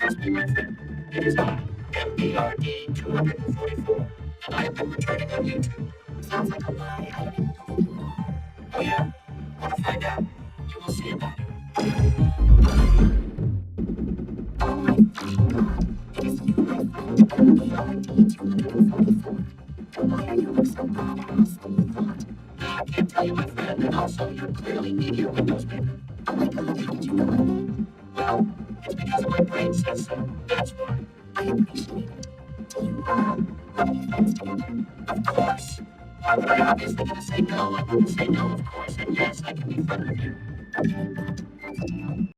Trust me, my friend. It is I, MBRD244, and I have been returning on YouTube. Sounds like a lie. I don't even know who you are. Oh yeah? Want to find out? You will see about it. Oh my fucking god. It is you, my friend, MBRD244. Why are you look so badass than you thought? I can't tell you, my friend, and also you're clearly MediaWindowsMaker. Oh my god, how did you know my name? Well, it's because my brain says so. That's why. I appreciate it. Do you, want to be friends together? Of course. Why would I obviously gonna say no? I wouldn't say no, of course. And yes, I can be friends with you. Okay, but